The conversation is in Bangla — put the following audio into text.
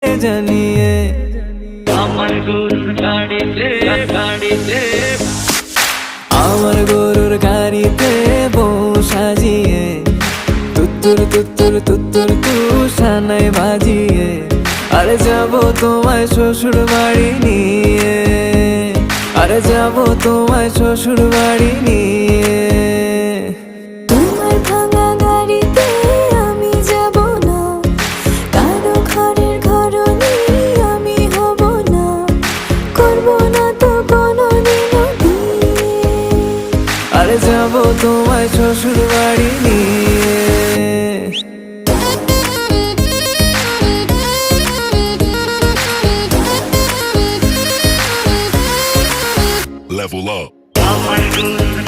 জানিয়ে আমার গরুর গাড়িতে আমার গরুর গাড়িতে বউ সাজিয়ে তুত্তুর তুত্তুর তুত্তুর তুষানায় বাজিয়ে আরে যাব তোমায় শ্বশুর বাড়ি নিয়ে, আরে যাব তোমায় শ্বশুর বাড়ি নিয়ে। তোমার ভাঙা গাড়িতে আমি যাব না, কারো ঘরের ঘরনি আমি হব না, করব না তো কোনোদিনও বিয়ে। আরে যাব তোমায় শ্বশুর বাড়ি নিয়ে। Level up. আমার গরুর